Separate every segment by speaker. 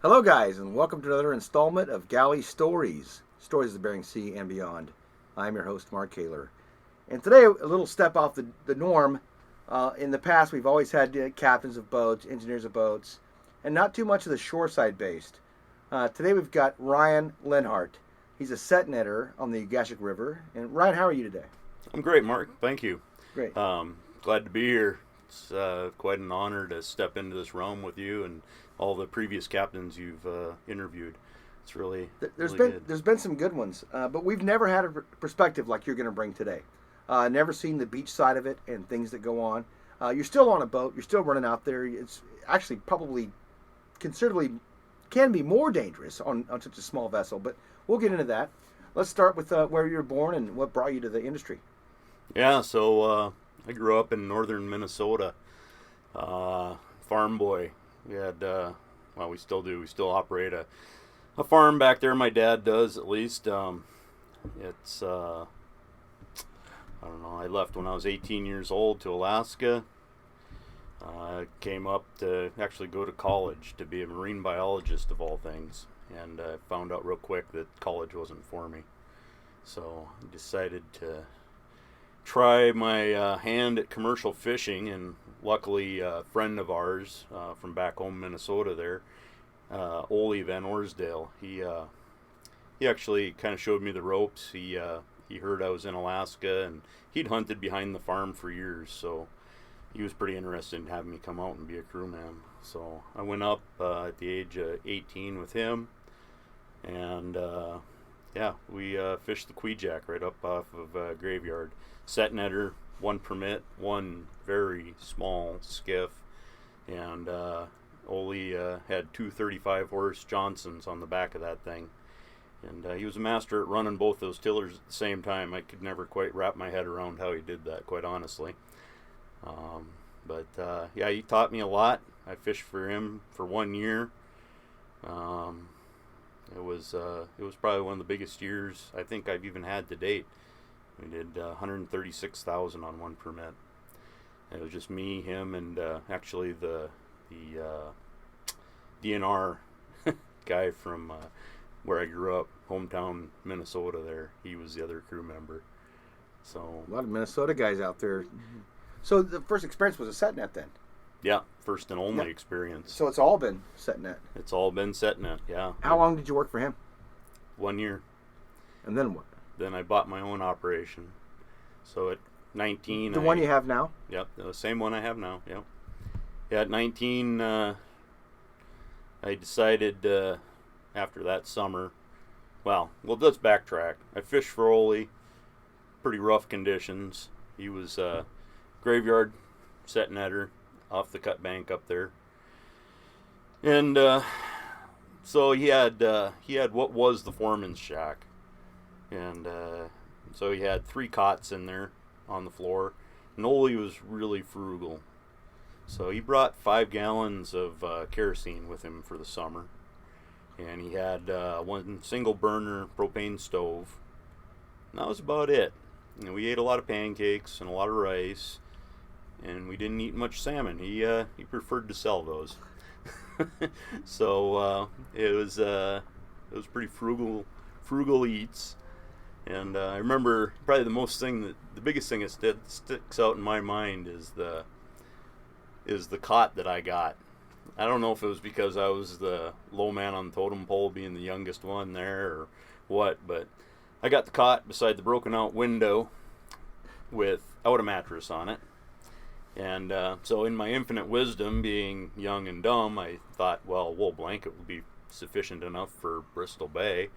Speaker 1: Hello, guys, and welcome to another installment of Galley Stories, Stories of the Bering Sea and Beyond. I'm your host, Mark Kaler. And today, a little step off the norm. In the past, we've always had captains of boats, engineers of boats, and not too much of the shoreside based. Today, we've got Ryan Leonhart. He's a set netter on the Gashik River. And Ryan, how are you today?
Speaker 2: I'm great, Mark. Thank you.
Speaker 1: Great.
Speaker 2: Glad to be here. It's quite an honor to step into this realm with you and all the previous captains you've interviewed. It's really good.
Speaker 1: There's been some good ones, but we've never had a perspective like you're going to bring today. Never seen the beach side of it and things that go on. You're still on a boat. You're still running out there. It's actually probably considerably can be more dangerous on such a small vessel, but we'll get into that. Let's start with where you were born and what brought you to the industry.
Speaker 2: Yeah, so I grew up in northern Minnesota. Farm boy. We had, we still do. We still operate a farm back there. My dad does, at least. It's, I don't know, I left when I was 18 years old to Alaska. I came up to actually go to college to be a marine biologist, of all things. And I found out real quick that college wasn't for me. So I decided to try my hand at commercial fishing, and luckily a friend of ours from back home Minnesota there, Ole Van Orsdale, he actually kind of showed me the ropes. He heard I was in Alaska, and he'd hunted behind the farm for years, so he was pretty interested in having me come out and be a crewman. So I went up at the age of 18 with him, and we fished the Kvichak right up off of Graveyard. Set netter, one permit, one very small skiff, and Ole had two 35-horse Johnsons on the back of that thing. And he was a master at running both those tillers at the same time. I could never quite wrap my head around how he did that, quite honestly. He taught me a lot. I fished for him for 1 year. It was probably one of the biggest years I think I've even had to date. We did 136,000 on one permit. It was just me, him, and actually the DNR guy from where I grew up, hometown Minnesota there. He was the other crew member. So
Speaker 1: A lot of Minnesota guys out there. Mm-hmm. So the first experience was a set net then?
Speaker 2: Yeah, first and only experience.
Speaker 1: So it's all been set net?
Speaker 2: It's all been set net, yeah.
Speaker 1: How long did you work for him?
Speaker 2: 1 year.
Speaker 1: And then what?
Speaker 2: Then I bought my own operation. So at 19...
Speaker 1: The one you have now?
Speaker 2: Yep, the same one I have now, yep. Yeah, at 19, I decided after that summer... Well, let's backtrack. I fished for Ole, pretty rough conditions. He was graveyard set netter off the cut bank up there. And so he had what was the foreman's shack. And so he had 3 cots in there on the floor. And Ole was really frugal. So he brought 5 gallons of kerosene with him for the summer. And he had one single burner propane stove. And that was about it. You know, we ate a lot of pancakes and a lot of rice. And we didn't eat much salmon. He preferred to sell those. So it was pretty frugal eats. And I remember probably the biggest thing that sticks out in my mind is the cot that I got. I don't know if it was because I was the low man on the totem pole, being the youngest one there, or what, but I got the cot beside the broken out window without a mattress on it. And so in my infinite wisdom, being young and dumb, I thought, well, a wool blanket would be sufficient enough for Bristol Bay.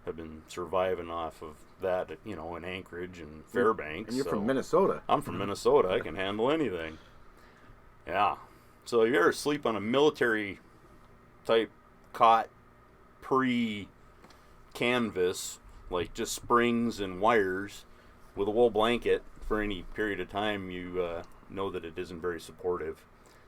Speaker 2: I've been surviving off of that, in Anchorage and Fairbanks.
Speaker 1: And you're from Minnesota.
Speaker 2: I'm from Minnesota. I can handle anything. Yeah. So if you ever sleep on a military type cot pre-canvas, like just springs and wires with a wool blanket for any period of time, you know that it isn't very supportive.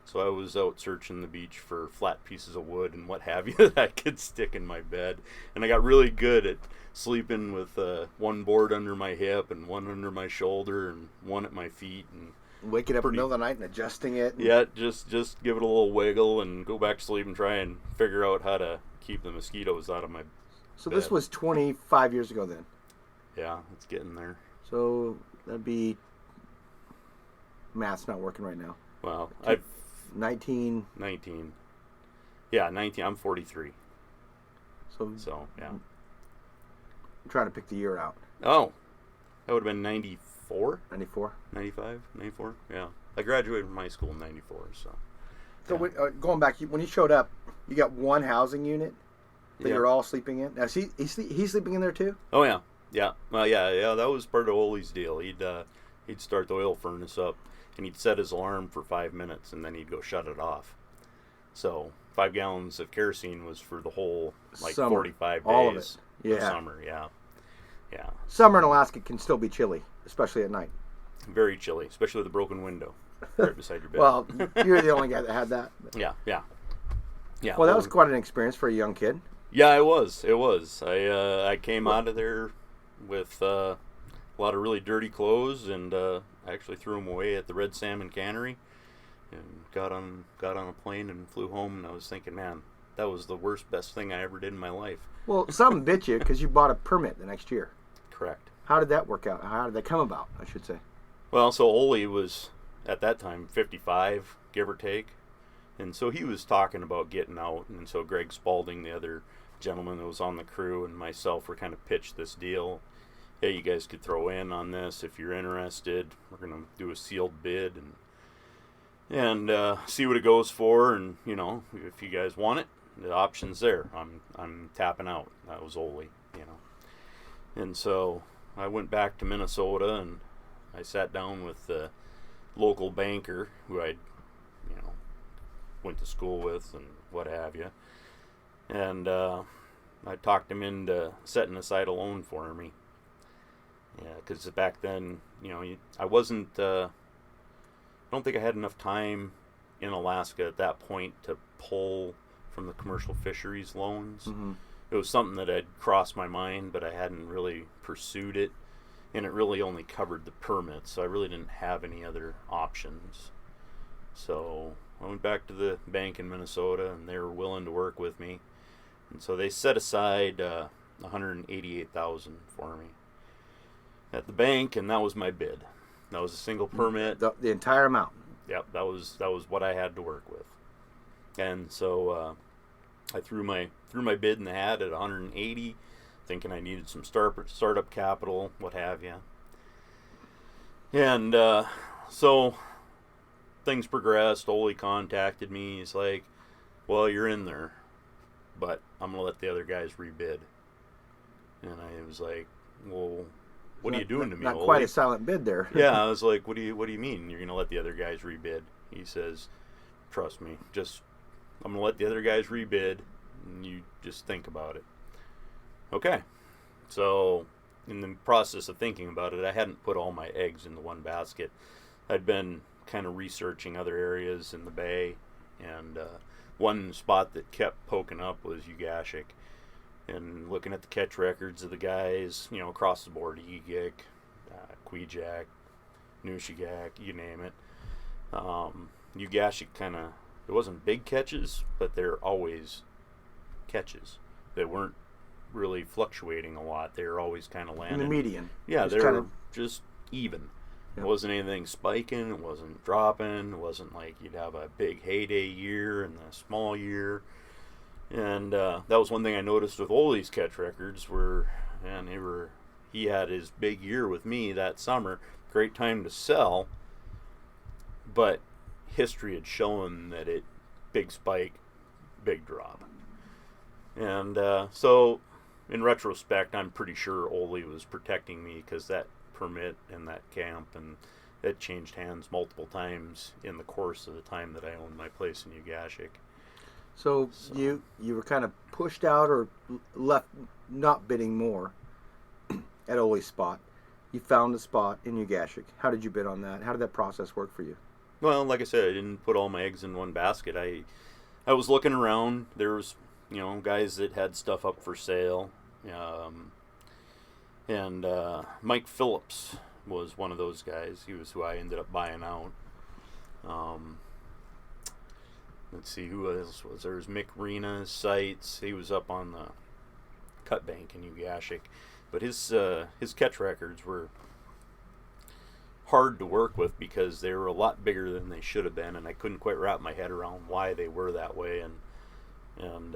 Speaker 2: So I was out searching the beach for flat pieces of wood and what have you that I could stick in my bed. And I got really good at sleeping with one board under my hip and one under my shoulder and one at my feet. And
Speaker 1: Waking up in the middle of the night and adjusting it.
Speaker 2: Yeah, just give it a little wiggle and go back to sleep and try and figure out how to keep the mosquitoes out of my
Speaker 1: So
Speaker 2: bed.
Speaker 1: this was 25 years ago then.
Speaker 2: Yeah, it's getting there.
Speaker 1: So that'd be... Math's not working right now.
Speaker 2: Well,
Speaker 1: 19.
Speaker 2: 19. Yeah, 19. I'm 43. So, yeah.
Speaker 1: I'm trying to pick the year out.
Speaker 2: Oh, that would have been 94?
Speaker 1: 94?
Speaker 2: 95? 94? Yeah. I graduated from high school in 94, so.
Speaker 1: So going back, when you showed up, you got one housing unit that you're all sleeping in? Now, he's sleeping in there too?
Speaker 2: Oh, yeah. Yeah. Well, yeah, that was part of Ole's deal. He'd start the oil furnace up, and he'd set his alarm for 5 minutes, and then he'd go shut it off. So 5 gallons of kerosene was for the whole,
Speaker 1: Summer.
Speaker 2: 45 days
Speaker 1: All of it.
Speaker 2: of summer. Yeah. Yeah.
Speaker 1: Summer in Alaska can still be chilly, especially at night.
Speaker 2: Very chilly, especially with a broken window right beside your bed.
Speaker 1: Well, you're the only guy that had that.
Speaker 2: Yeah.
Speaker 1: Well, that was quite an experience for a young kid.
Speaker 2: Yeah, it was. I came out of there with a lot of really dirty clothes, and I actually threw them away at the Red Salmon Cannery, and got on a plane and flew home. And I was thinking, man, that was the best thing I ever did in my life.
Speaker 1: Well, something bit you because you bought a permit the next year.
Speaker 2: Correct.
Speaker 1: How did that work out? How did that come about, I should say?
Speaker 2: Well, so Ole was, at that time, 55, give or take. And so he was talking about getting out. And so Greg Spalding, the other gentleman that was on the crew, and myself were kind of pitched this deal. Hey, you guys could throw in on this if you're interested. We're going to do a sealed bid and see what it goes for. And, if you guys want it, the option's there. I'm tapping out. That was Ole, And so I went back to Minnesota, and I sat down with the local banker who I'd, went to school with and what have you. And I talked him into setting aside a loan for me. Yeah, because back then, I wasn't, I don't think I had enough time in Alaska at that point to pull from the commercial fisheries loans.
Speaker 1: Mm-hmm.
Speaker 2: It was something that had crossed my mind, but I hadn't really pursued it. And it really only covered the permits, so I really didn't have any other options. So I went back to the bank in Minnesota, and they were willing to work with me. And so they set aside $188,000 for me at the bank, and that was my bid. That was a single permit.
Speaker 1: The entire amount.
Speaker 2: Yep, that was what I had to work with. And so I threw my bid in the hat at 180, thinking I needed some startup capital, what have you. And so things progressed. Ole contacted me. He's like, well, you're in there, but I'm going to let the other guys rebid. And I was like, well, what are you doing to me,
Speaker 1: Not
Speaker 2: Ole?
Speaker 1: quite a silent bid there.
Speaker 2: Yeah, I was like, what do you mean you're going to let the other guys rebid? He says, trust me, I'm going to let the other guys rebid, and you just think about it. Okay. So in the process of thinking about it, I hadn't put all my eggs in the one basket. I'd been kind of researching other areas in the bay, and one spot that kept poking up was Ugashik, and looking at the catch records of the guys, across the board, Egik, Kwijak, Nushagak, you name it. Ugashik it wasn't big catches, but they're always catches. They weren't really fluctuating a lot. They were always kind of landing.
Speaker 1: In the median.
Speaker 2: Yeah, they were just even.
Speaker 1: Yeah.
Speaker 2: It wasn't anything spiking. It wasn't dropping. It wasn't like you'd have a big heyday year and a small year. And that was one thing I noticed with Ole's catch records he had his big year with me that summer. Great time to sell. But history had shown that big spike, big drop. And so in retrospect, I'm pretty sure Ole was protecting me, because that permit and that camp, and it changed hands multiple times in the course of the time that I owned my place in Ugashik.
Speaker 1: So you were kind of pushed out or left not bidding more at Ole's spot. You found a spot in Ugashik. How did you bid on that? How did that process work for you?
Speaker 2: Well, like I said, I didn't put all my eggs in one basket. I was looking around. There was, guys that had stuff up for sale. And Mike Phillips was one of those guys. He was who I ended up buying out. Let's see, who else was there? There's Mick Rena's sights. He was up on the cut bank in Ugashik. But his catch records were hard to work with because they were a lot bigger than they should have been, and I couldn't quite wrap my head around why they were that way. And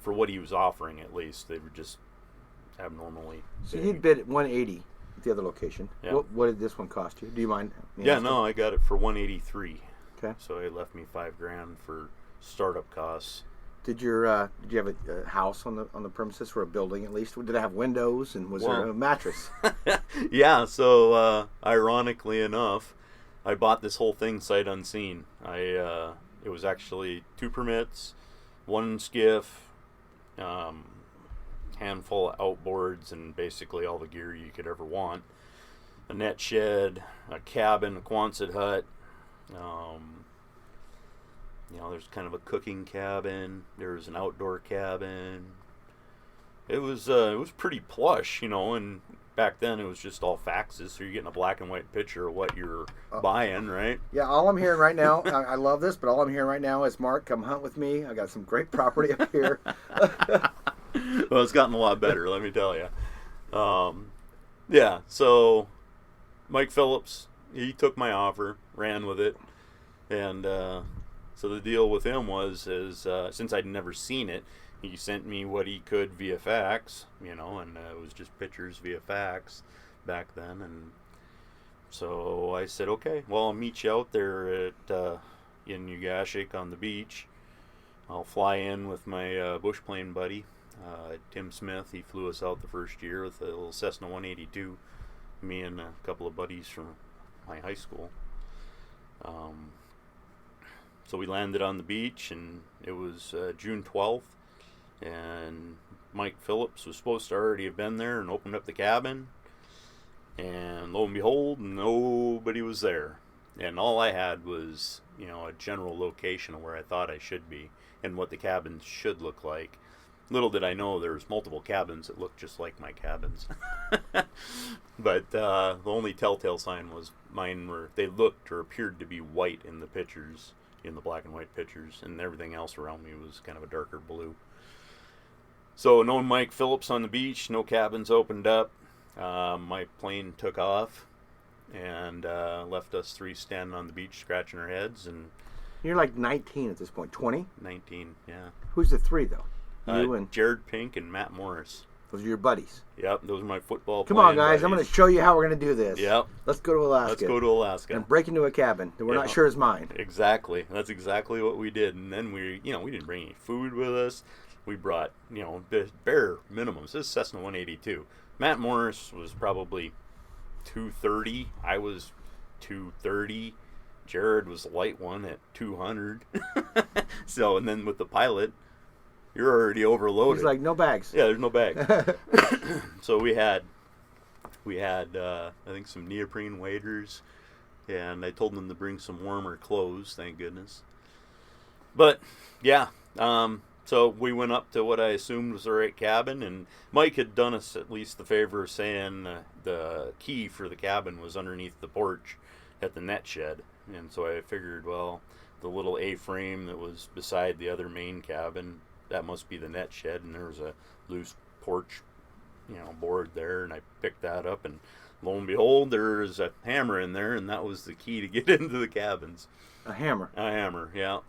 Speaker 2: for what he was offering, at least, they were just abnormally
Speaker 1: So
Speaker 2: big.
Speaker 1: you'd bid at 180 at the other location.
Speaker 2: Yeah.
Speaker 1: What did this one cost you? Do you mind?
Speaker 2: Yeah, no, I got it for 183.
Speaker 1: Okay.
Speaker 2: So it left me $5,000 for startup costs.
Speaker 1: Did you have a house on the premises, or a building at least? Did it have windows, and was there a mattress?
Speaker 2: Yeah, so ironically enough, I bought this whole thing sight unseen. It was actually 2 permits, 1 skiff, handful of outboards, and basically all the gear you could ever want. A net shed, a cabin, a Quonset hut. There's kind of a cooking cabin. There's an outdoor cabin. It was pretty plush, and back then it was just all faxes, so you're getting a black and white picture of what you're buying, right?
Speaker 1: Yeah, all I'm hearing right now, I love this, but all I'm hearing right now is, Mark, come hunt with me. I got some great property up here.
Speaker 2: Well, it's gotten a lot better, let me tell you. So Mike Phillips, he took my offer, ran with it, and so the deal with him was, since I'd never seen it, he sent me what he could via fax, and it was just pictures via fax back then, and so I said, okay, well, I'll meet you out there in Ugashik on the beach. I'll fly in with my bush plane buddy, Tim Smith. He flew us out the first year with a little Cessna 182, me and a couple of buddies from my high school. So we landed on the beach, and it was June 12th, and Mike Phillips was supposed to already have been there and opened up the cabin, and lo and behold, nobody was there. And all I had was, a general location of where I thought I should be and what the cabins should look like. Little did I know there was multiple cabins that looked just like my cabins. But the only telltale sign was mine were, they looked or appeared to be white in the pictures, in the black and white pictures, and everything else around me was kind of a darker blue. So no Mike Phillips on the beach, no cabins opened up. My plane took off and left us 3 standing on the beach scratching our heads. And
Speaker 1: You're like 19 at this point, 20?
Speaker 2: 19, yeah.
Speaker 1: Who's the 3, though? You and
Speaker 2: Jared Pink and Matt Morris.
Speaker 1: Those are your buddies.
Speaker 2: Yep, those are my football
Speaker 1: Come on, guys.
Speaker 2: buddies.
Speaker 1: I'm going to show you how we're going to do this.
Speaker 2: Yep.
Speaker 1: Let's go to Alaska.
Speaker 2: Let's go to Alaska.
Speaker 1: And break into a cabin that we're not sure is mine.
Speaker 2: Exactly. That's exactly what we did. And then we didn't bring any food with us. We brought, the bare minimums. This is Cessna 182. Matt Morris was probably 230. I was 230. Jared was a light one at 200. So, and then with the pilot, you're already overloaded.
Speaker 1: He's like, no bags.
Speaker 2: Yeah, there's no bag. So we had I think some neoprene waders, and I told them to bring some warmer clothes, thank goodness. But yeah, so we went up to what I assumed was the right cabin, and Mike had done us at least the favor of saying the key for the cabin was underneath the porch at the net shed. And so I figured, well, the little A-frame that was beside the other main cabin, that must be the net shed, and there was a loose porch, board there, and I picked that up, and lo and behold, there's a hammer in there, and that was the key to get into the cabins.
Speaker 1: A hammer.
Speaker 2: A hammer, yeah.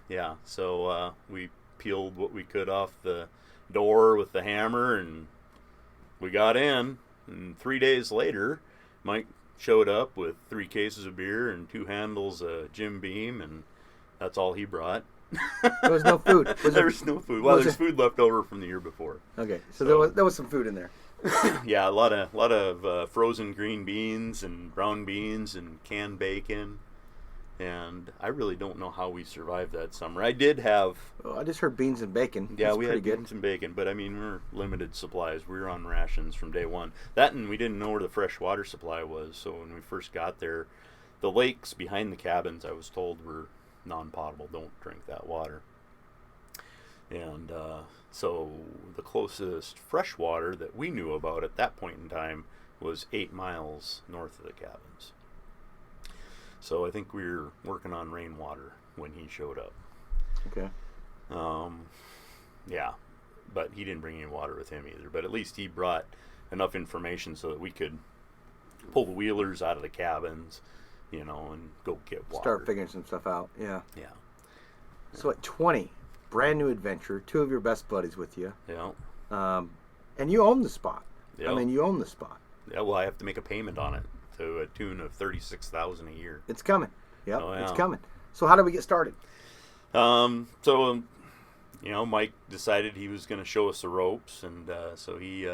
Speaker 2: Yeah, so we peeled what we could off the door with the hammer, and we got in, and 3 days later, Mike showed up with 3 cases of beer and 2 handles of Jim Beam, and that's all he brought.
Speaker 1: There was no food.
Speaker 2: There was no food. Well, there's food left over from the year before.
Speaker 1: Okay, so there was some food in there.
Speaker 2: Yeah, a lot of frozen green beans and brown beans and canned bacon, and I really don't know how we survived that summer. I did have.
Speaker 1: Oh, I just heard beans and bacon.
Speaker 2: Yeah,
Speaker 1: That's
Speaker 2: we
Speaker 1: pretty
Speaker 2: had
Speaker 1: good.
Speaker 2: beans and bacon, but I mean we're limited supplies. We were on rations from day one. That, and we didn't know where the fresh water supply was. So when we first got there, the lakes behind the cabins, I was told, were non-potable. Don't drink that water. And so the closest fresh water that we knew about at that point in time was 8 miles north of the cabins. So I think we were working on rainwater when he showed up.
Speaker 1: Okay.
Speaker 2: Yeah, but he didn't bring any water with him either. But at least he brought enough information so that we could pull the wheelers out of the cabins, and go get water.
Speaker 1: Start figuring some stuff out. Yeah.
Speaker 2: Yeah.
Speaker 1: So at 20, brand new adventure, 2 of your best buddies with you.
Speaker 2: Yeah.
Speaker 1: And you own the spot.
Speaker 2: Yeah.
Speaker 1: I mean, you own the spot.
Speaker 2: Yeah. Well, I have to make a payment on it to a tune of $36,000 a year.
Speaker 1: It's coming. Yep.
Speaker 2: Oh, yeah.
Speaker 1: It's coming. So how did we get started?
Speaker 2: Mike decided he was going to show us the ropes, and so he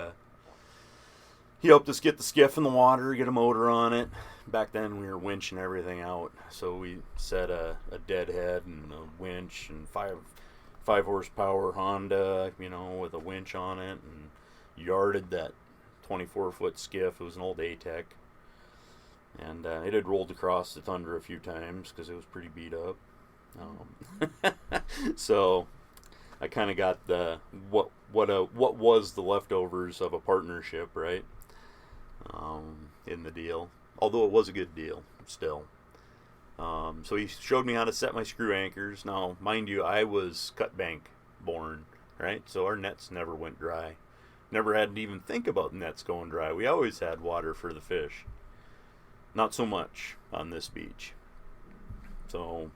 Speaker 2: helped us get the skiff in the water, get a motor on it. Back then we were winching everything out, so we set a deadhead and a winch and five horsepower Honda, with a winch on it, and yarded that 24-foot skiff. It was an old A-Tech, and it had rolled across the tundra a few times because it was pretty beat up. So I kind of got what was the leftovers of a partnership, right? In the deal, although it was a good deal still. So he showed me how to set my screw anchors. Now, mind you, I was cut bank born, right? So our nets never went dry. Never had to even think about nets going dry. We always had water for the fish. Not so much on this beach. So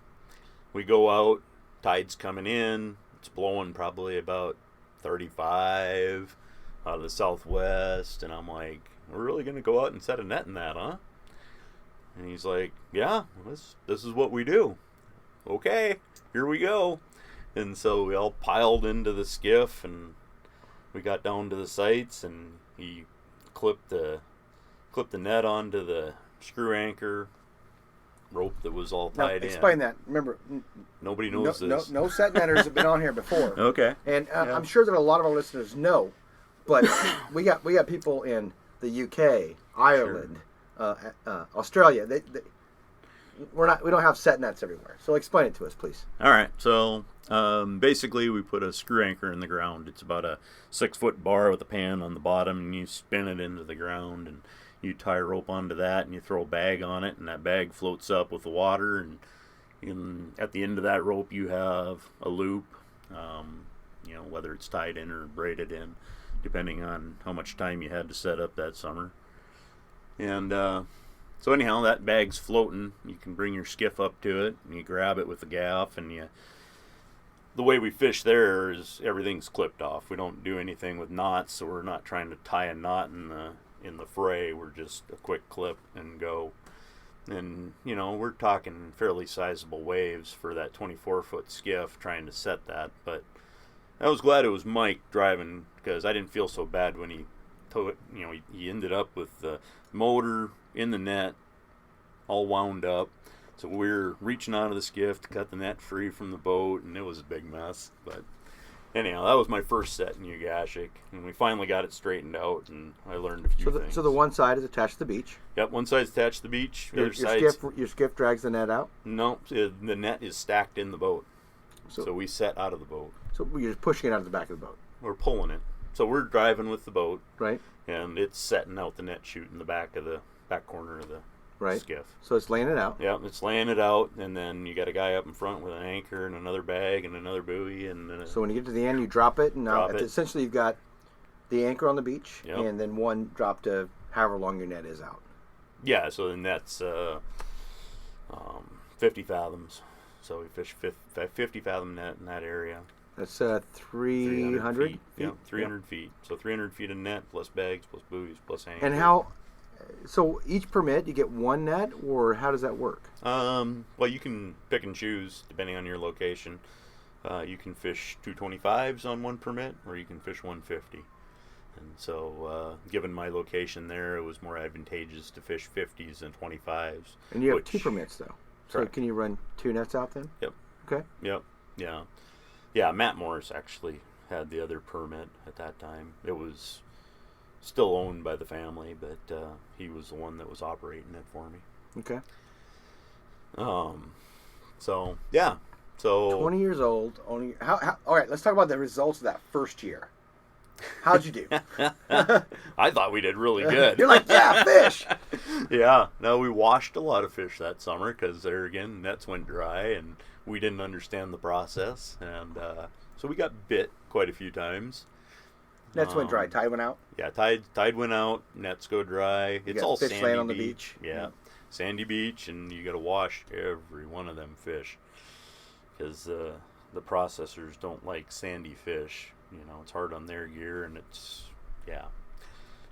Speaker 2: we go out, tide's coming in, it's blowing probably about 35 out of the southwest, and I'm like, we're really going to go out and set a net in that, huh? And he's like, yeah, this is what we do. Okay, here we go. And so we all piled into the skiff, and we got down to the sights, and he clipped the net onto the screw anchor rope that was all tied in.
Speaker 1: Explain that. Remember,
Speaker 2: nobody knows this.
Speaker 1: No set netters have been on here before.
Speaker 2: Okay.
Speaker 1: And I'm sure that a lot of our listeners know, but we got people in the UK, Ireland, Australia. We don't have set nets everywhere. So explain it to us, please.
Speaker 2: All right. So basically, we put a screw anchor in the ground. It's about a 6-foot bar with a pan on the bottom, and you spin it into the ground, and you tie a rope onto that, and you throw a bag on it, and that bag floats up with the water. And at the end of that rope, you have a loop, whether it's tied in or braided in, depending on how much time you had to set up that summer. And so anyhow, that bag's floating. You can bring your skiff up to it, and you grab it with the gaff, and the way we fish there is everything's clipped off. We don't do anything with knots, so we're not trying to tie a knot in the fray. We're just a quick clip and go. And we're talking fairly sizable waves for that 24-foot skiff trying to set that. But I was glad it was Mike driving, because I didn't feel so bad when he towed it. He ended up with the motor in the net all wound up, so we were reaching out of the skiff to cut the net free from the boat, and it was a big mess. But anyhow, that was my first set in Ugashik, and we finally got it straightened out, and I learned a few things.
Speaker 1: So the one side is attached to the beach.
Speaker 2: Yep, one side's attached to the beach.
Speaker 1: Your skiff drags the net out?
Speaker 2: No, the net is stacked in the boat. So we set out of the boat.
Speaker 1: So you're just pushing it out of the back of the boat?
Speaker 2: We're pulling it. So we're driving with the boat.
Speaker 1: Right.
Speaker 2: And it's setting out the net chute in the back corner of the skiff.
Speaker 1: So it's laying it out.
Speaker 2: Yeah, it's laying it out, and then you got a guy up in front with an anchor and another bag and another buoy.
Speaker 1: So when you get to the end, you drop it, and essentially you've got the anchor on the beach,
Speaker 2: yep,
Speaker 1: and then one drop to however long your net is out.
Speaker 2: Yeah, so the net's 50 fathoms. So we fish 50 fathom net in that area.
Speaker 1: That's 300 feet?
Speaker 2: Yeah, 300 feet. So 300 feet of net plus bags plus buoys plus anchor.
Speaker 1: And so each permit you get one net, or how does that work?
Speaker 2: Well, you can pick and choose depending on your location. You can fish 225s on one permit, or you can fish 150. And so, given my location there, it was more advantageous to fish 50s than 25s.
Speaker 1: And you have 2 permits, though. So
Speaker 2: correct.
Speaker 1: Can you run 2 nets out then?
Speaker 2: Yep.
Speaker 1: Okay.
Speaker 2: Yep. Yeah. Yeah, Matt Morris actually had the other permit at that time. It was still owned by the family, but he was the one that was operating it for me.
Speaker 1: Okay.
Speaker 2: So, yeah. So
Speaker 1: 20 years old. All right, let's talk about the results of that first year. How'd you do?
Speaker 2: I thought we did really good.
Speaker 1: You're like, yeah, fish.
Speaker 2: Yeah, no, we washed a lot of fish that summer because there again, nets went dry and we didn't understand the process. And so we got bit quite a few times.
Speaker 1: Nets went dry. Tide went out.
Speaker 2: Yeah, tide went out. Nets go dry. It's all
Speaker 1: fish
Speaker 2: sandy
Speaker 1: laying on the beach.
Speaker 2: Yeah, sandy beach, and you got to wash every one of them fish because the processors don't like sandy fish. You know, it's hard on their gear, and it's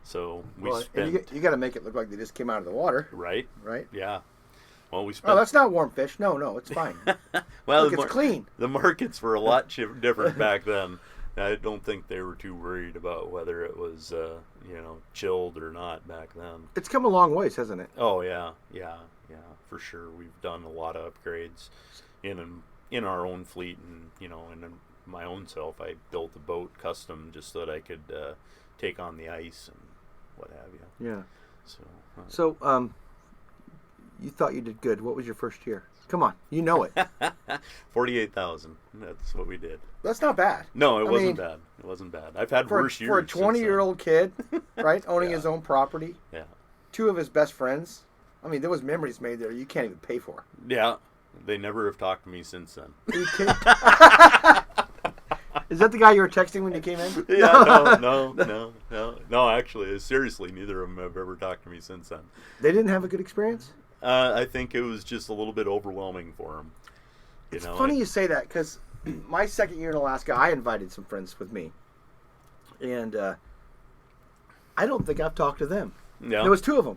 Speaker 2: So spent.
Speaker 1: You got to make it look like they just came out of the water.
Speaker 2: Right.
Speaker 1: Right.
Speaker 2: Yeah. Well, we spent.
Speaker 1: Oh, that's not warm fish. No, it's fine.
Speaker 2: Well,
Speaker 1: look, it's clean.
Speaker 2: The markets were a lot different back then. I don't think they were too worried about whether it was, chilled or not back then.
Speaker 1: It's come a long ways, hasn't it?
Speaker 2: Oh yeah, for sure. We've done a lot of upgrades in our own fleet, and in my own self. I built a boat custom just so that I could take on the ice and what have you.
Speaker 1: Yeah.
Speaker 2: So.
Speaker 1: You thought you did good. What was your first year? Come on, you know it.
Speaker 2: 48,000. That's what we did.
Speaker 1: That's not bad.
Speaker 2: No, it wasn't bad. It wasn't bad. I've had worse years.
Speaker 1: For a 20-year-old kid, right, owning his own property.
Speaker 2: Yeah. 2
Speaker 1: of his best friends. I mean, there was memories made there you can't even pay for.
Speaker 2: Yeah. They never have talked to me since then.
Speaker 1: Is that the guy you were texting when you came in?
Speaker 2: Yeah, no. Actually, seriously, neither of them have ever talked to me since then.
Speaker 1: They didn't have a good experience?
Speaker 2: I think it was just a little bit overwhelming for them.
Speaker 1: It's funny you say that because my second year in Alaska, I invited some friends with me, and I don't think I've talked to them.
Speaker 2: Yeah.
Speaker 1: There was 2 of them,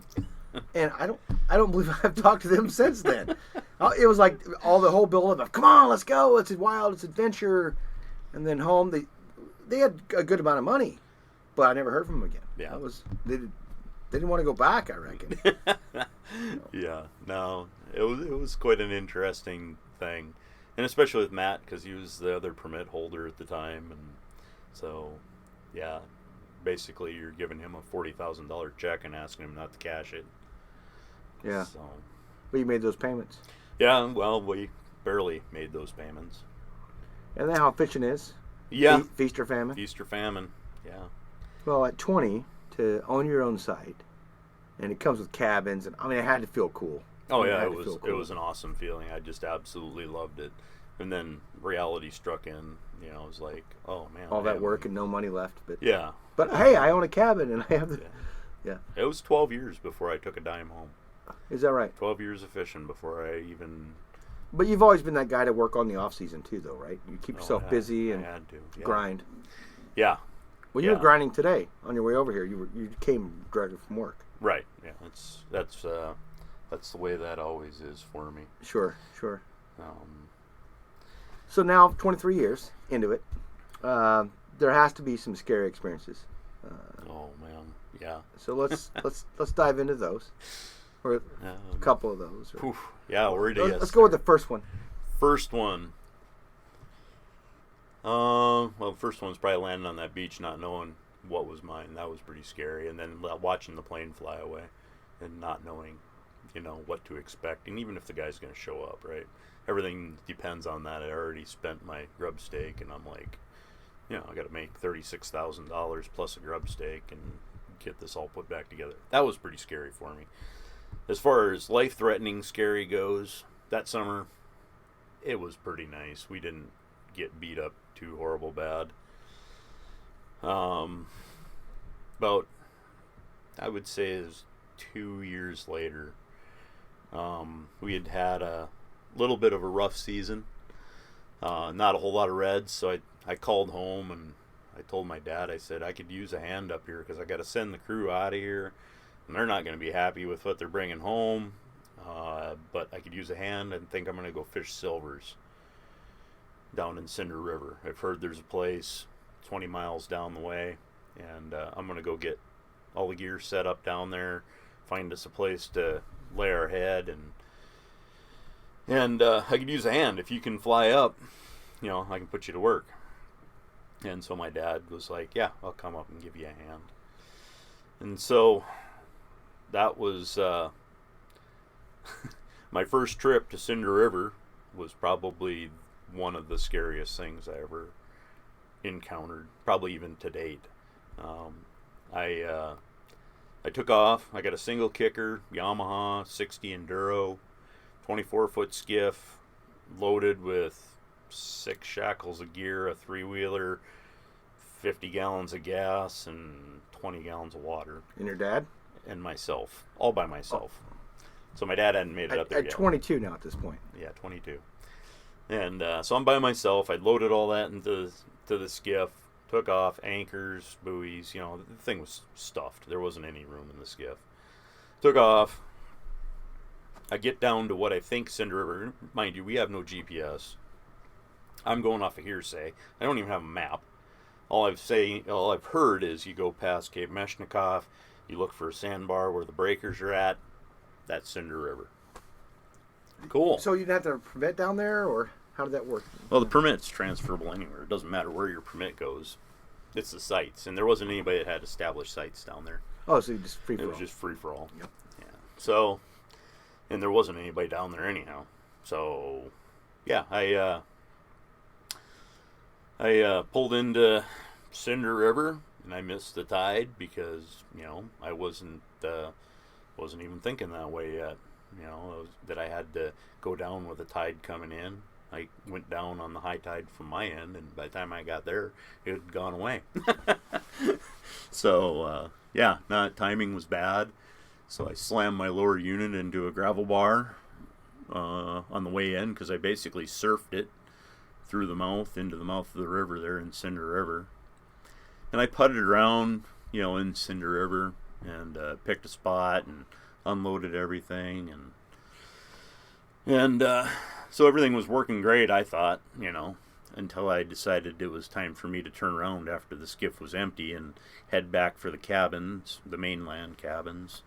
Speaker 1: and I don't believe I've talked to them since then. It was like the whole build up of come on, let's go, it's wild, it's adventure, and then home they had a good amount of money, but I never heard from them again.
Speaker 2: Yeah.
Speaker 1: They didn't want to go back, I reckon.
Speaker 2: Yeah, no, it was quite an interesting thing, and especially with Matt because he was the other permit holder at the time, and so yeah, basically you're giving him a $40,000 check and asking him not to cash it.
Speaker 1: Yeah.
Speaker 2: So.
Speaker 1: But you made those payments.
Speaker 2: Yeah, well, we barely made those payments.
Speaker 1: And then how fishing is.
Speaker 2: Yeah.
Speaker 1: Feast or famine.
Speaker 2: Feast or famine. Yeah.
Speaker 1: Well, at 20 to own your own site, and it comes with cabins, and I mean, it had to feel cool.
Speaker 2: Oh yeah, it was an awesome feeling. I just absolutely loved it. And then reality struck in. It was like, oh man,
Speaker 1: all that work and no money left. But
Speaker 2: yeah.
Speaker 1: But hey, I own a cabin, and I have the. Yeah.
Speaker 2: It was 12 years before I took a dime home.
Speaker 1: Is that right?
Speaker 2: 12 years of fishing before I even.
Speaker 1: But you've always been that guy to work on the off season too, though, right? You keep yourself busy and grind.
Speaker 2: Yeah.
Speaker 1: Well, you were grinding today on your way over here. You came directly from work.
Speaker 2: Right. Yeah. That's the way that always is for me.
Speaker 1: Sure. So now, 23 years into it, there has to be some scary experiences.
Speaker 2: Oh man, yeah.
Speaker 1: So let's dive into those, or a couple of those.
Speaker 2: Yeah,
Speaker 1: let's go with the first one.
Speaker 2: First one. Well, the first one's probably landing on that beach, not knowing what was mine. That was pretty scary, and then watching the plane fly away, and not knowing, what to expect, and even if the guy's going to show up, right? Everything depends on that. I already spent my grub stake, and I'm like, I got to make $36,000 plus a grub stake and get this all put back together. That was pretty scary for me. As far as life-threatening scary goes, that summer, it was pretty nice. We didn't get beat up too horrible bad. About, I would say, it was 2 years later, we had a little bit of a rough season. Not a whole lot of reds, so I called home and I told my dad, I said, I could use a hand up here because I got to send the crew out of here, and they're not going to be happy with what they're bringing home, but I could use a hand and think I'm going to go fish silvers down in Cinder River. I've heard there's a place 20 miles down the way, and I'm going to go get all the gear set up down there, find us a place to lay our head, and I could use a hand. If you can fly up, I can put you to work. And so my dad was like, yeah, I'll come up and give you a hand. And so that was my first trip to Cinder River. Was probably one of the scariest things I ever encountered, probably even to date. I took off. I got a single kicker, Yamaha 60 Enduro, 24-foot skiff, loaded with 6 shackles of gear, a 3-wheeler, 50 gallons of gas, and 20 gallons of water.
Speaker 1: And your dad?
Speaker 2: And myself, all by myself. Oh. So my dad hadn't made it up there
Speaker 1: at
Speaker 2: yet.
Speaker 1: 22 now at this point.
Speaker 2: Yeah, 22. And so I'm by myself. I loaded all that into the skiff, took off, anchors, buoys. The thing was stuffed. There wasn't any room in the skiff. Took off. I get down to what I think Cinder River. Mind you, we have no GPS. I'm going off of hearsay. I don't even have a map. All I've heard is you go past Cape Meshnikov, you look for a sandbar where the breakers are at. That's Cinder River. Cool.
Speaker 1: So you didn't have to permit down there, or how did that work?
Speaker 2: Well, the permit's transferable anywhere. It doesn't matter where your permit goes. It's the sites, and there wasn't anybody that had established sites down there.
Speaker 1: Oh, so you just free for all.
Speaker 2: It was just free for all.
Speaker 1: Yep.
Speaker 2: Yeah. So, and there wasn't anybody down there anyhow. So, yeah, I pulled into Cinder River, and I missed the tide because I wasn't even thinking that way yet. That I had to go down with the tide coming in. I went down on the high tide from my end, and by the time I got there, it had gone away. So, timing was bad. So I slammed my lower unit into a gravel bar on the way in because I basically surfed it through the mouth into the mouth of the river there in Cinder River. And I putted around, in Cinder River and picked a spot and unloaded everything. And so everything was working great, I thought, until I decided it was time for me to turn around after the skiff was empty and head back for the cabins, the mainland cabins,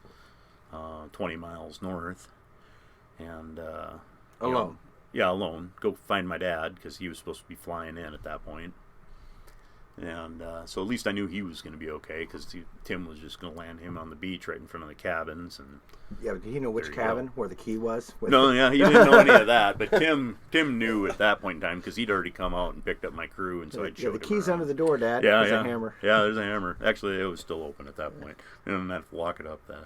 Speaker 2: 20 miles north. And
Speaker 1: alone?
Speaker 2: Yeah, alone. Go find my dad because he was supposed to be flying in at that point. And so at least I knew he was going to be okay because Tim was just going to land him on the beach right in front of the cabins. And
Speaker 1: yeah, but did he know which cabin where the key was?
Speaker 2: No, yeah, he didn't know any of that. But Tim knew at that point in time because he'd already come out and picked up my crew, and so I'd showed him.
Speaker 1: The key's under the door, Dad.
Speaker 2: Yeah,
Speaker 1: there's a hammer.
Speaker 2: Yeah, there's a hammer. Actually, it was still open at that point. I didn't have to lock it up then.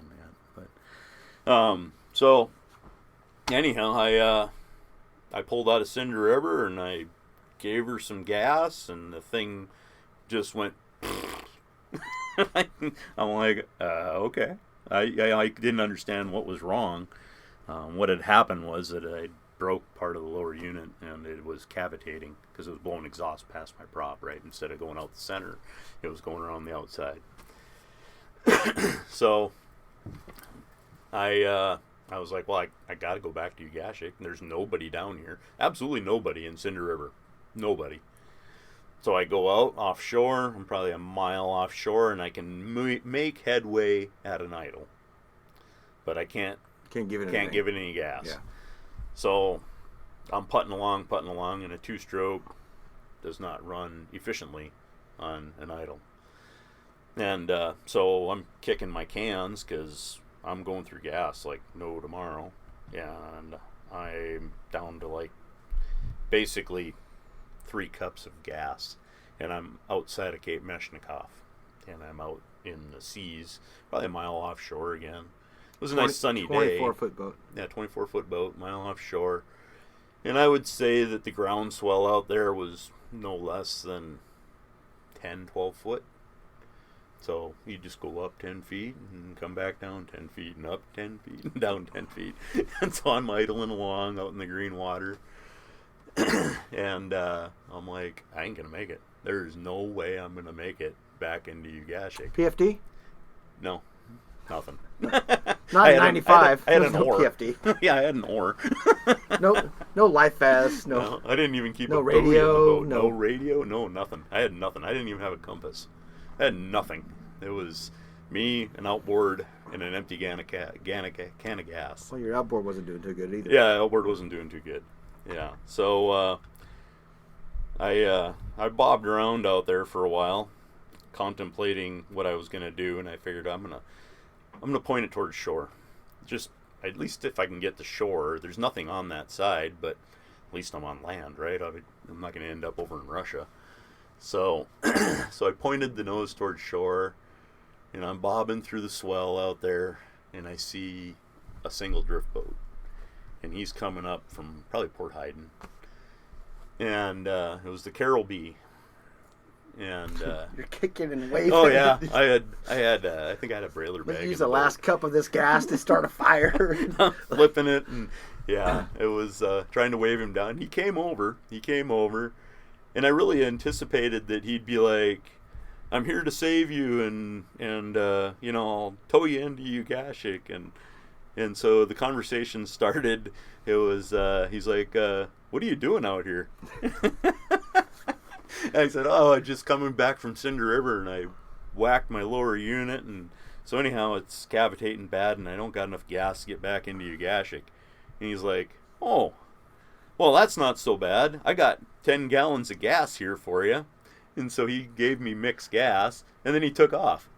Speaker 2: But so anyhow, I pulled out of Cinder River and I gave her some gas, and the thing just went. I'm like, okay. I didn't understand what was wrong. What had happened was that I broke part of the lower unit, and it was cavitating because it was blowing exhaust past my prop, right? Instead of going out the center, it was going around the outside. So I was like, well, I got to go back to Ugashik. There's nobody down here. Absolutely nobody in Cinder River. Nobody. So I go out offshore. I'm probably a mile offshore, and I can make headway at an idle. But I can't give it any gas.
Speaker 1: Yeah. So
Speaker 2: I'm putting along, and a 2-stroke does not run efficiently on an idle. And so I'm kicking my cans because I'm going through gas like no tomorrow. And I'm down to like basically 3 cups of gas, and I'm outside of Cape Meshnikov, and I'm out in the seas, probably a mile offshore again. It was a nice sunny day.
Speaker 1: 24-foot boat.
Speaker 2: Yeah, 24-foot boat, mile offshore. And I would say that the groundswell out there was no less than 10, 12 foot. So you just go up 10 feet and come back down 10 feet and up 10 feet and down 10 feet. And so I'm idling along out in the green water. And I'm like, I ain't going to make it. There's no way I'm going to make it back into Ugashik.
Speaker 1: PFD?
Speaker 2: No, nothing.
Speaker 1: Not in 95.
Speaker 2: I had an oar.
Speaker 1: PFD.
Speaker 2: Yeah, I had an oar.
Speaker 1: No life vest. No,
Speaker 2: I didn't even keep
Speaker 1: no
Speaker 2: a
Speaker 1: radio.
Speaker 2: buoy in the boat.
Speaker 1: No
Speaker 2: radio. No, nothing. I had nothing. I didn't even have a compass. I had nothing. It was me, an outboard, and an empty can of gas.
Speaker 1: Well, your outboard wasn't doing too good either.
Speaker 2: Yeah, outboard wasn't doing too good. Yeah, so I bobbed around out there for a while, contemplating what I was gonna do, and I figured I'm gonna point it towards shore. Just at least if I can get to shore, there's nothing on that side, but at least I'm on land, right? I'm not gonna end up over in Russia. So, so I pointed the nose towards shore, and I'm bobbing through the swell out there, and I see a single drift boat, and he's coming up from probably Port Haydn, and it was the Carol B. And
Speaker 1: you're kicking and waving.
Speaker 2: oh yeah, I think I had a brailer bag.
Speaker 1: Use the last cup of this gas to start a fire.
Speaker 2: Flipping it, and yeah, it was trying to wave him down. He came over, and I really anticipated that he'd be like, "I'm here to save you, and I'll tow you into Ugashik," and so the conversation started. It was he's like, "What are you doing out here?" And I said, "Oh, I'm just coming back from Cinder River, and I whacked my lower unit, and so anyhow, it's cavitating bad, and I don't got enough gas to get back into Ugashik." And he's like, "Oh, well, that's not so bad. I got 10 gallons of gas here for you." And so he gave me mixed gas, and then he took off.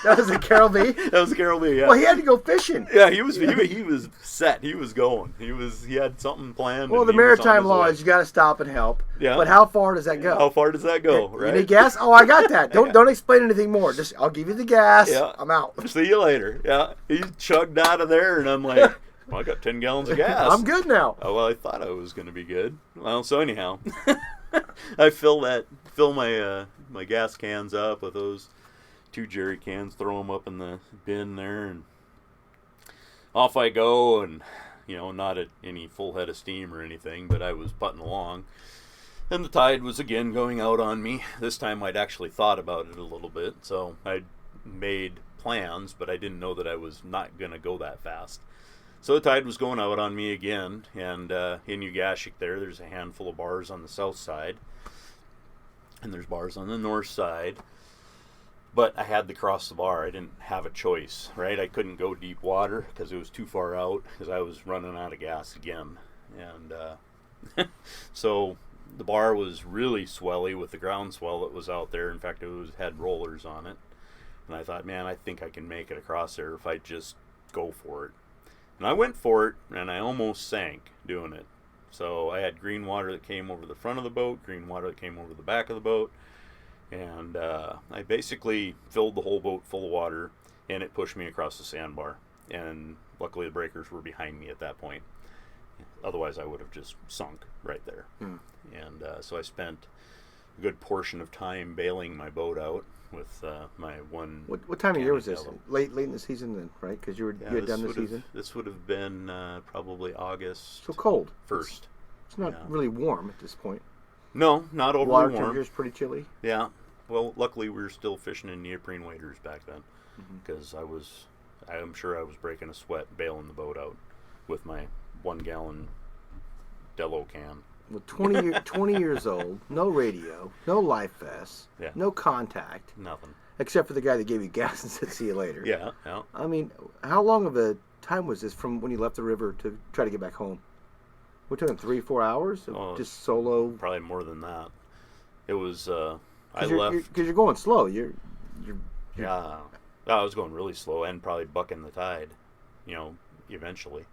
Speaker 1: That was a Carol B?
Speaker 2: That was Carol B, yeah.
Speaker 1: Well, he had to go fishing.
Speaker 2: Yeah, he was set. He was going. He had something planned.
Speaker 1: Well, the maritime law is you got to stop and help.
Speaker 2: Yeah.
Speaker 1: But how far does that go?
Speaker 2: How far does that go, right?
Speaker 1: You need gas? Oh, I got that. Don't explain anything more. Just I'll give you the gas.
Speaker 2: Yeah.
Speaker 1: I'm out.
Speaker 2: See you later. Yeah. He chugged out of there, and I'm like, well, I got 10 gallons of gas.
Speaker 1: I'm good now.
Speaker 2: Oh, well, I thought I was going to be good. Well, so anyhow, I fill my gas cans up with those 2 jerry cans, throw them up in the bin there, and off I go, and not at any full head of steam or anything, but I was putting along, and the tide was again going out on me. This time I'd actually thought about it a little bit, so I'd made plans, but I didn't know that I was not going to go that fast. So the tide was going out on me again, and in Ugashik there's a handful of bars on the south side, and there's bars on the north side. But I had to cross the bar. I didn't have a choice, right? I couldn't go deep water because it was too far out because I was running out of gas again. And so the bar was really swelly with the ground swell that was out there. In fact, had rollers on it. And I thought, man, I think I can make it across there if I just go for it. And I went for it, and I almost sank doing it. So I had green water that came over the front of the boat, green water that came over the back of the boat. And I basically filled the whole boat full of water, and it pushed me across the sandbar. And luckily the breakers were behind me at that point. Otherwise I would have just sunk right there. And so I spent a good portion of time bailing my boat out with my one...
Speaker 1: What time of year was this? Late in the season then, right? Because you had done the season?
Speaker 2: This would have been probably August.
Speaker 1: So cold.
Speaker 2: 1st.
Speaker 1: It's not really warm at this point.
Speaker 2: No, not overly
Speaker 1: warm.
Speaker 2: Water
Speaker 1: temperature's pretty chilly.
Speaker 2: Yeah. Well, luckily we were still fishing in neoprene waders back then, because I'm sure I was breaking a sweat bailing the boat out with my 1 gallon Dello can.
Speaker 1: Well, 20 years old, no radio, no life vest, no contact,
Speaker 2: nothing,
Speaker 1: except for the guy that gave you gas and said, "See you later."
Speaker 2: Yeah.
Speaker 1: I mean, how long of a time was this from when you left the river to try to get back home? We're talking 3-4 hours of just solo.
Speaker 2: Probably more than that. It was. I
Speaker 1: left
Speaker 2: left
Speaker 1: because you're going slow.
Speaker 2: Yeah, I was going really slow and probably bucking the tide. Eventually.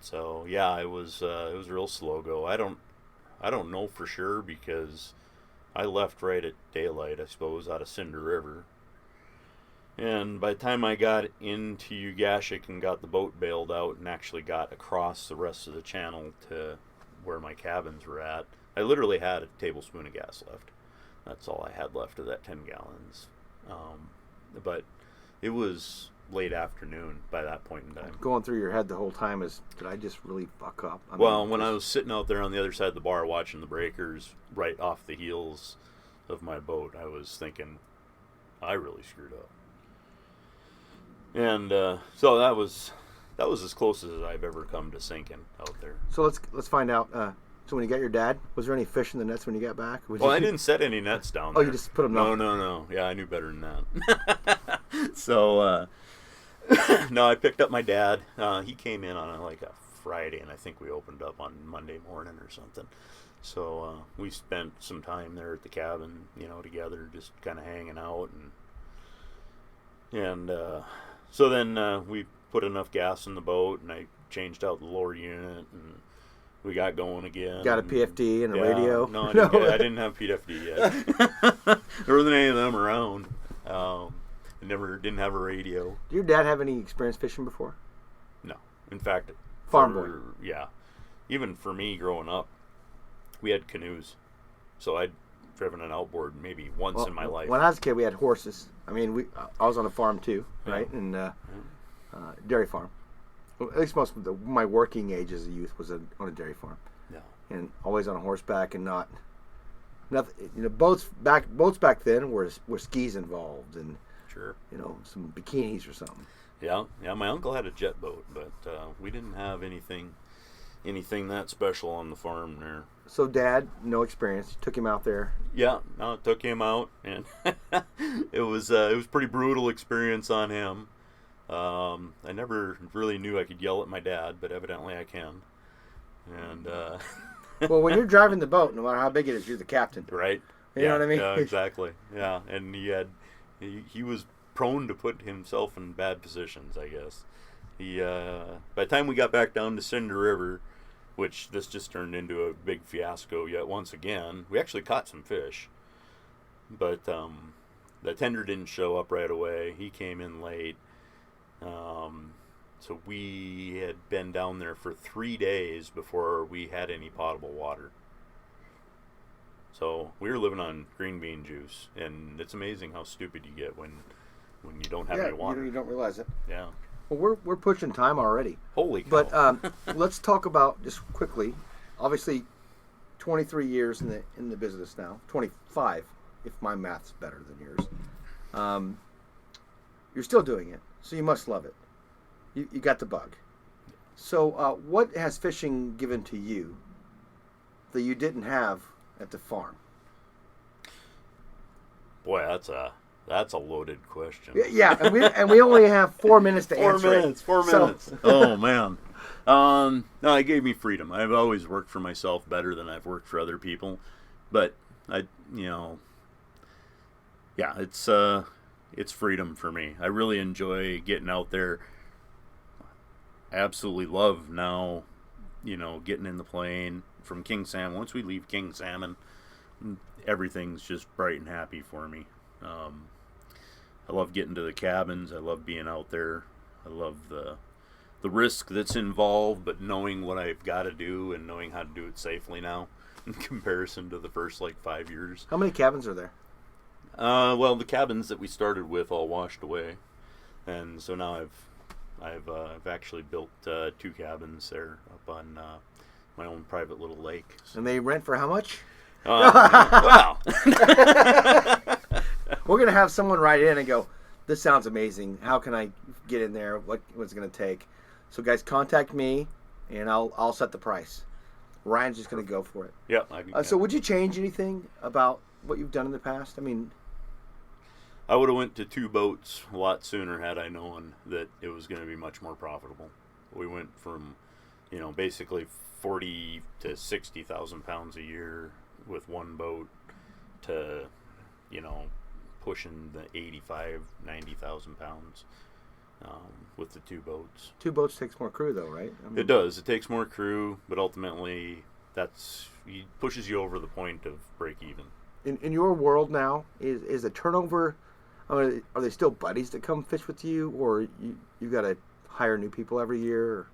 Speaker 2: So yeah, it was real slow go. I don't know for sure because I left right at daylight, I suppose, out of Cinder River. And by the time I got into Ugashik and got the boat bailed out and actually got across the rest of the channel to where my cabins were at, I literally had a tablespoon of gas left. That's all I had left of that 10 gallons. But it was late afternoon by that point in time.
Speaker 1: Going through your head the whole time is, did I just really fuck up?
Speaker 2: When I was sitting out there on the other side of the bar watching the breakers right off the heels of my boat, I was thinking, I really screwed up. And so that was as close as I've ever come to sinking out there.
Speaker 1: So let's find out. So when you got your dad, was there any fish in the nets when you got back?
Speaker 2: I didn't set any nets down there.
Speaker 1: Oh, you just put them down?
Speaker 2: No. Yeah, I knew better than that. So, no, I picked up my dad. He came in on a Friday, and I think we opened up on Monday morning or something. So we spent some time there at the cabin, together, just kind of hanging out. And so then we put enough gas in the boat, and I changed out the lower unit, and we got going again.
Speaker 1: Got a PFD and a
Speaker 2: yeah,
Speaker 1: radio?
Speaker 2: No, I didn't have PFD yet. There wasn't any of them around. I didn't have a radio.
Speaker 1: Did your dad have any experience fishing before?
Speaker 2: No. In fact,
Speaker 1: farm boy.
Speaker 2: Yeah. Even for me growing up, we had canoes. So I'd driven an outboard maybe once in my life.
Speaker 1: When I was a kid, we had horses. I mean, I was on a farm too, right? And dairy farm. Well, at least most of my working age as a youth was on a dairy farm.
Speaker 2: Yeah.
Speaker 1: And always on a horseback and nothing. Boats back then were skis involved and
Speaker 2: sure.
Speaker 1: Some bikinis or something.
Speaker 2: Yeah. My uncle had a jet boat, but we didn't have anything that special on the farm there.
Speaker 1: So Dad, no experience. You took him out there.
Speaker 2: Yeah, no, it took him out, and it was a pretty brutal experience on him. I never really knew I could yell at my dad, but evidently I can. And
Speaker 1: well, when you're driving the boat, no matter how big it is, you're the captain,
Speaker 2: right?
Speaker 1: You know what I mean?
Speaker 2: Yeah, exactly. Yeah, and he was prone to put himself in bad positions, I guess. By the time we got back down to Cinder River, which this just turned into a big fiasco yet once again, we actually caught some fish, but the tender didn't show up right away. He came in late. So we had been down there for 3 days before we had any potable water. So we were living on green bean juice, and it's amazing how stupid you get when you don't have any water.
Speaker 1: You don't realize it.
Speaker 2: Yeah.
Speaker 1: Well, we're pushing time already.
Speaker 2: Holy cow.
Speaker 1: But let's talk about, just quickly, obviously 23 years in the business now, 25 if my math's better than yours. You're still doing it, so you must love it. You got the bug. So what has fishing given to you that you didn't have at the farm?
Speaker 2: Boy, that's a loaded question.
Speaker 1: Yeah, and we only have 4 minutes to answer it.
Speaker 2: 4 minutes. Oh man. No, it gave me freedom. I've always worked for myself better than I've worked for other people, but it's freedom for me. I really enjoy getting out there. I absolutely love now, getting in the plane from King Salmon. Once we leave King Salmon, everything's just bright and happy for me. I love getting to the cabins. I love being out there. I love the risk that's involved, but knowing what I've got to do and knowing how to do it safely now in comparison to the first 5 years.
Speaker 1: How many cabins are there?
Speaker 2: Well, the cabins that we started with all washed away, and so now I've actually built 2 cabins there up on my own private little lake.
Speaker 1: And they rent for how much?
Speaker 2: Wow.
Speaker 1: We're going to have someone write in and go, this sounds amazing. How can I get in there? What's it going to take? So guys, contact me and I'll set the price. Ryan's just going to go for it.
Speaker 2: Yeah.
Speaker 1: So would you change anything about what you've done in the past? I mean,
Speaker 2: I would have went to 2 boats a lot sooner had I known that it was going to be much more profitable. We went from, basically 40 to 60,000 pounds a year with 1 boat to, pushing the 85, 90,000 pounds with the 2 boats.
Speaker 1: 2 boats takes more crew, though, right?
Speaker 2: It does. It takes more crew, but ultimately it pushes you over the point of break even.
Speaker 1: In your world now, is the turnover? Are they still buddies that come fish with you, or you got to hire new people every year? Or?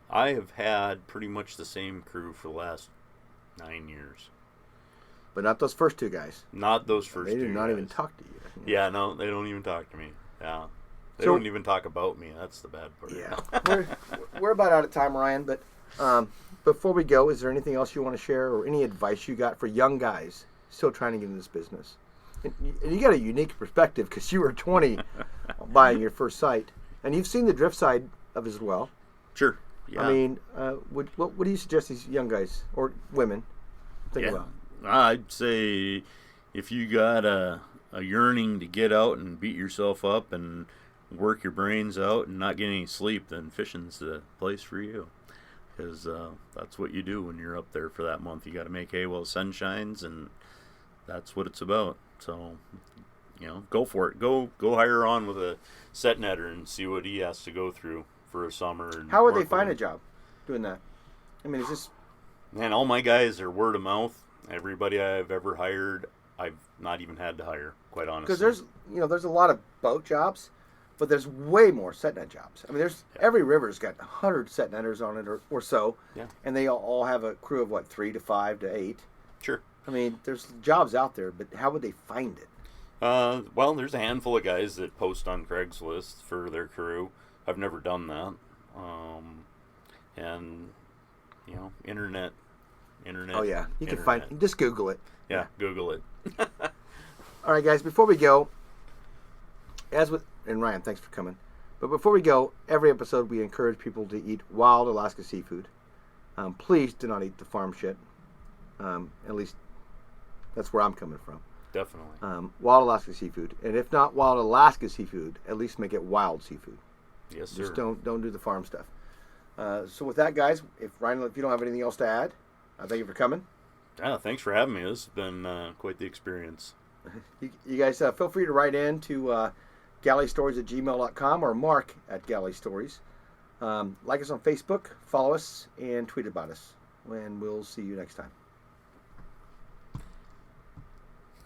Speaker 2: I have had pretty much the same crew for the last 9 years.
Speaker 1: But not those first 2 guys.
Speaker 2: Not those first 2 guys.
Speaker 1: They did not even talk to you.
Speaker 2: Yeah, no, they don't even talk to me. Yeah. They don't even talk about me. That's the bad part.
Speaker 1: Yeah. we're about out of time, Ryan, but before we go, is there anything else you want to share or any advice you got for young guys still trying to get in this business? And you got a unique perspective because you were 20 buying your first site, and you've seen the drift side of it as well.
Speaker 2: Sure. Yeah.
Speaker 1: I mean, what do you suggest these young guys or women think about?
Speaker 2: I'd say if you got a yearning to get out and beat yourself up and work your brains out and not get any sleep, then fishing's the place for you. Because that's what you do when you're up there for that month. You got to make hay while the sun shines, and that's what it's about. So, go for it. Go hire on with a set netter and see what he has to go through for a summer. And
Speaker 1: how would they find a job doing that? I mean, is this
Speaker 2: Man, all my guys are word of mouth. Everybody I've ever hired, I've not even had to hire, quite honestly.
Speaker 1: Because there's a lot of boat jobs, but there's way more set net jobs. I mean, every river's got 100 set netters on it or so,
Speaker 2: Yeah.
Speaker 1: and they all have a crew of what, 3 to 5 to 8.
Speaker 2: Sure.
Speaker 1: I mean, there's jobs out there, but how would they find it?
Speaker 2: Well, there's a handful of guys that post on Craigslist for their crew. I've never done that. And internet.
Speaker 1: Oh yeah, you can find. Just Google it.
Speaker 2: Yeah, Google it.
Speaker 1: All right, guys. Before we go, and Ryan, thanks for coming. But before we go, every episode we encourage people to eat wild Alaska seafood. Please do not eat the farm shit. At least that's where I'm coming from.
Speaker 2: Definitely.
Speaker 1: Wild Alaska seafood, and if not wild Alaska seafood, at least make it wild seafood.
Speaker 2: Yes, sir.
Speaker 1: Just don't do the farm stuff. So with that, guys, if you don't have anything else to add, thank you for coming.
Speaker 2: Yeah, thanks for having me. This has been quite the experience.
Speaker 1: You guys feel free to write in to galleystories@gmail.com or mark@galleystories. Like us on Facebook, follow us, and tweet about us. And we'll see you next time.